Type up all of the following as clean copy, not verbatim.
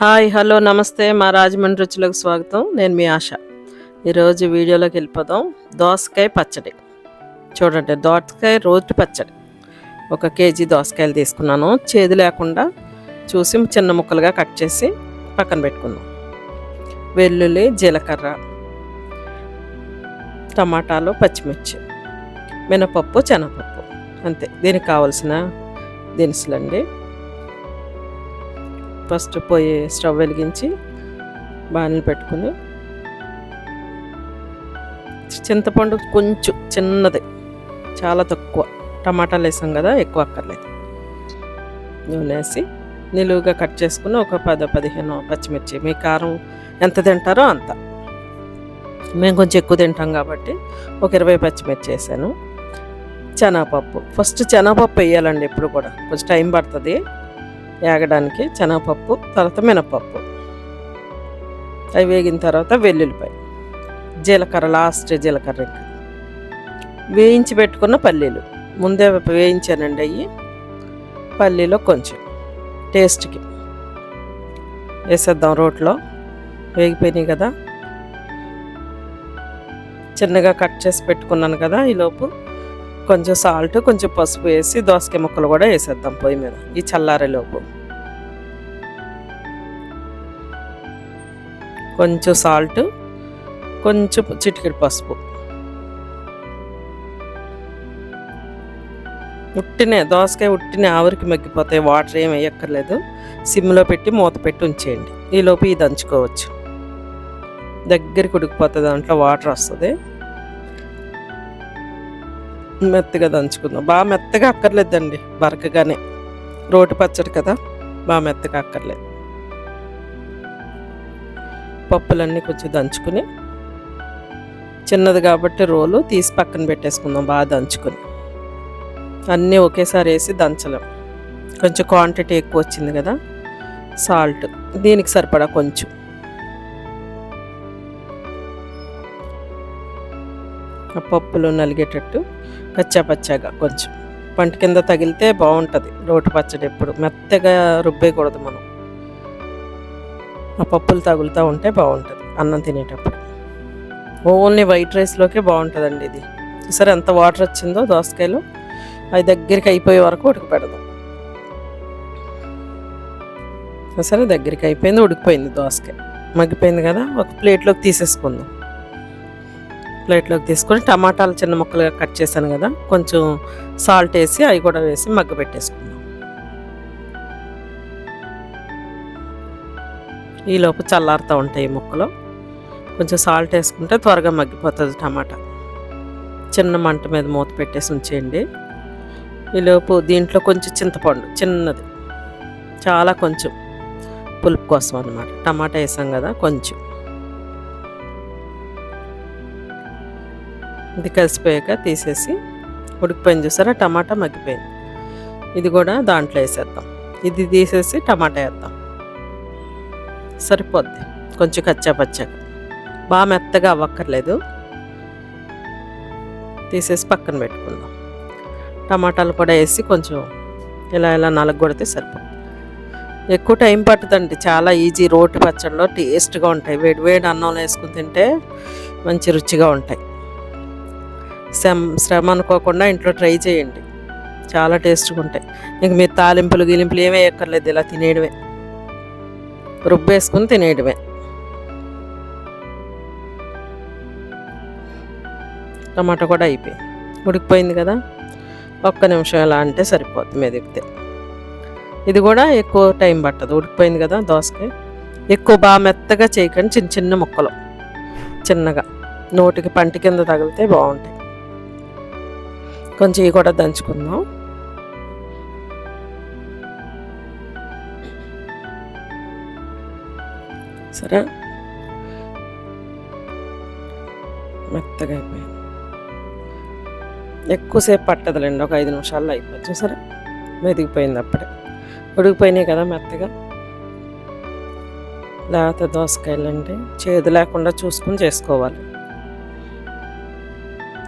Hi hello నమస్తే మా రాజమండ్రి రుచులకు స్వాగతం. నేను మీ ఆశ. ఈరోజు వీడియోలోకి వెళ్ళిపోదాం. దోసకాయ పచ్చడి చూడండి. దోసకాయ రోటి పచ్చడి. 1 కేజీ దోసకాయలు తీసుకున్నాను. చేదు లేకుండా చూసి చిన్న ముక్కలుగా కట్ చేసి పక్కన పెట్టుకుందాం. వెల్లుల్లి, జీలకర్ర, టమాటాలు, పచ్చిమిర్చి, మినపప్పు, శనగపప్పు, అంతే. దీనికి కావలసిన దినుసులండి. ఫస్ట్ పొయ్యి స్టవ్ వెలిగించి బాణలు పెట్టుకుని చింతపండు కొంచెం చిన్నది, చాలా తక్కువ, టమాటాలు వేసాం కదా, ఎక్కువ అక్కర్లేదు. నూనె వేసి నిలువుగా కట్ చేసుకుని ఒక 10-15 పచ్చిమిర్చి. మీ కారం ఎంత తింటారో అంత. మేము కొంచెం ఎక్కువ తింటాం కాబట్టి ఒక 20 పచ్చిమిర్చి వేసాను. శనగపప్పు, ఫస్ట్ శనగపప్పు వేయాలండి. ఎప్పుడు కూడా కొంచెం టైం పడుతుంది వేగడానికి. శనగపప్పు, తర్వాత మినపప్పు, అవి వేగిన తర్వాత వెల్లుల్లిపాయ, జీలకర్ర, లాస్ట్ జీలకర్ర, ఇంకా వేయించి పెట్టుకున్న పల్లీలు ముందే వేయించానండి. అవి పల్లీలో కొంచెం టేస్ట్కి వేసేద్దాం. రోట్లో వేగిపోయినాయి కదా, చిన్నగా కట్ చేసి పెట్టుకున్నాను కదా. ఈలోపు కొంచెం సాల్ట్, కొంచెం పసుపు వేసి దోసకాయ ముక్కలు కూడా వేసేద్దాం పొయ్యి మీద. ఈ చల్లారేలోపు కొంచెం సాల్ట్, కొంచెం చిటికెడు పసుపు, దోసకాయ ఉట్టినే ఆవిరికి మగ్గిపోతాయి. వాటర్ ఏమి వేయక్కర్లేదు. సిమ్లో పెట్టి మూత పెట్టి ఉంచేయండి. ఈలోపు ఇది దంచుకోవచ్చు. దగ్గరికి ఉడికిపోతుంది, దాంట్లో వాటర్ వస్తుంది. మెత్తగా దంచుకుందాం. బాగా మెత్తగా అక్కర్లేదండి, బరకగానే. రోటి పచ్చడి కదా, బాగా మెత్తగా అక్కర్లేదు. పప్పులన్నీ కొంచెం దంచుకుని, చిన్నది కాబట్టి రోలు తీసి పక్కన పెట్టేసుకుందాం. బాగా దంచుకొని అన్నీ ఒకేసారి వేసి దంచలేం. కొంచెం క్వాంటిటీ ఎక్కువ వచ్చింది కదా. సాల్ట్ దీనికి సరిపడా కొంచెం, ఆ పప్పులు నలిగేటట్టు పచ్చాగా కొంచెం పంట కింద తగిలితే బాగుంటుంది రోటి పచ్చడి. ఎప్పుడు మెత్తగా రుబ్బేయకూడదు మనం. ఆ పప్పులు తగులుతూ ఉంటే బాగుంటుంది అన్నం తినేటప్పుడు. ఓన్లీ వైట్ రైస్లోకే బాగుంటుందండి ఇది. సరే, ఎంత వాటర్ వచ్చిందో దోసకాయలో అది దగ్గరికి అయిపోయే వరకు ఉడికి పెడదాం. సరే, దగ్గరికి అయిపోయింది, ఉడికిపోయింది దోసకాయ, మగ్గిపోయింది కదా. ఒక ప్లేట్లోకి తీసేసుకుందాం. ప్లేట్లోకి తీసుకొని టమాటాలు చిన్న ముక్కలుగా కట్ చేశాను కదా, కొంచెం సాల్ట్ వేసి అవి కూడా వేసి మగ్గబెట్టేసుకుందాం. ఈలోపు చల్లారుతూ ఉంటాయి ఈ ముక్కలు. కొంచెం సాల్ట్ వేసుకుంటే త్వరగా మగ్గిపోతుంది టమాటా. చిన్న మంట మీద మూత పెట్టేసి ఉంచేయండి. ఈలోపు దీంట్లో కొంచెం చింతపండు, చిన్నది, చాలా కొంచెం పులుపు కోసం అన్నమాట. టమాటా వేసాం కదా, కొంచెం ఇది కలిసిపోయాక తీసేసి ఉడికిపోయింది చూసారా, టమాటా మగ్గిపోయింది. ఇది కూడా దాంట్లో వేసేద్దాం. ఇది తీసేసి టమాటా వేద్దాం, సరిపోద్ది. కొంచెం కచ్చాపచ్చాగా, బాగా మెత్తగా అవ్వక్కర్లేదు. తీసేసి పక్కన పెట్టుకుందాం. టమాటాలు కూడా వేసి కొంచెం ఇలా నలగొడితే సరిపోతుంది. ఎక్కువ టైం పట్టుదండి, చాలా ఈజీ. రోటి పచ్చడిలో టేస్ట్గా ఉంటాయి. వేడి అన్నంలో వేసుకుని తింటే మంచి రుచిగా ఉంటాయి. శ్రమ అనుకోకుండా ఇంట్లో ట్రై చేయండి, చాలా టేస్ట్గా ఉంటాయి. ఇంక మీరు తాలింపులు గిలింపులు ఏమీ వేయక్కర్లేదు, ఇలా తినేయడమే, రుబ్బేసుకుని తినేయడమే. టమాటా కూడా అయిపోయింది, ఉడికిపోయింది కదా. 1 నిమిషం ఎలా అంటే సరిపోతుంది మెదిపితే. ఇది కూడా ఎక్కువ టైం పట్టదు, ఉడికిపోయింది కదా దోసకాయ. ఎక్కువ బాగా మెత్తగా చేయకండి, చిన్న ముక్కలు, చిన్నగా, నోటికి పంటి కింద తగిలితే బాగుంటాయి. కొంచెం ఇవి కూడా దంచుకుందాం. సరే, మెత్తగా అయిపోయింది. ఎక్కువసేపు పట్టదులేండి, ఒక 5 నిమిషాల్లో అయిపోవచ్చు. సరే, మెదిగిపోయింది అప్పుడే. ఉడికిపోయినాయి కదా మెత్తగా. లేకపోతే దోసకాయలు అంటే చేదు లేకుండా చూసుకుని చేసుకోవాలి.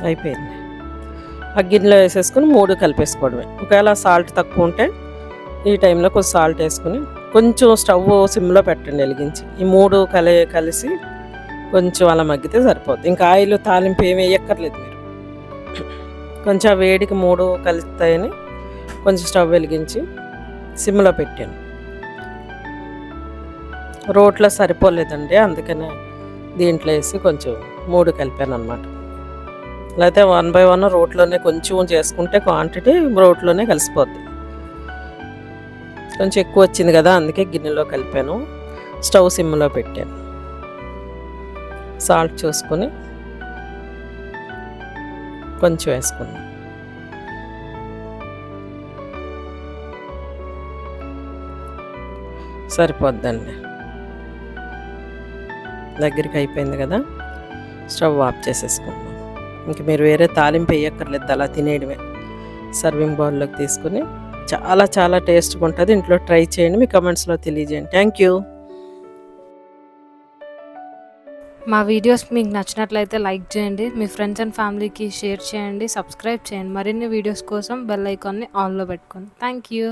అయిపోయింది. ఆ గిన్నెలో వేసేసుకుని 3 కలిపేసుకోవడమే. ఒకవేళ సాల్ట్ తక్కువ ఉంటే ఈ టైంలో కొంచెం సాల్ట్ వేసుకుని కొంచెం స్టవ్ సిమ్లో పెట్టండి వెలిగించి. ఈ 3 కలిసి కొంచెం అలా మగ్గితే సరిపోద్ది. ఇంకా ఆయిల్ తాలింపు ఏమి వేయక్కర్లేదు మీరు. కొంచెం ఆ వేడికి 3 కలుస్తాయని కొంచెం స్టవ్ వెలిగించి సిమ్లో పెట్టాను. రోట్లో సరిపోలేదండి, అందుకనే దీంట్లో వేసి కొంచెం 3 కలిపాను అనమాట. లేకపోతే 1 బై 1 రోట్లోనే కొంచెం చేసుకుంటే క్వాంటిటీ రోట్లోనే కలిసిపోద్ది. కొంచెం ఎక్కువ వచ్చింది కదా, అందుకే గిన్నెలో కలిపాను. స్టవ్ సిమ్లో పెట్టాను. సాల్ట్ చూసుకొని కొంచెం వేసుకున్నాను. సరిపోద్దండి. దగ్గరికి అయిపోయింది కదా, స్టవ్ ఆఫ్ చేసేసుకుందాం. ఇంక మీరు వేరే తాలింపు వేయక్కర్లేదు, అలా తినేయడమే. సర్వింగ్ బౌల్లోకి తీసుకుని చాలా చాలా టేస్ట్గా ఉంటుంది. ఇంట్లో ట్రై చేయండి, మీ కమెంట్స్లో తెలియజేయండి. Thank you. మా వీడియోస్ మీకు నచ్చినట్లయితే లైక్ చేయండి, మీ ఫ్రెండ్స్ అండ్ ఫ్యామిలీకి షేర్ చేయండి, సబ్స్క్రైబ్ చేయండి. మరిన్ని వీడియోస్ కోసం బెల్ ఐకాన్ని ఆన్లో పెట్టుకోండి. Thank you.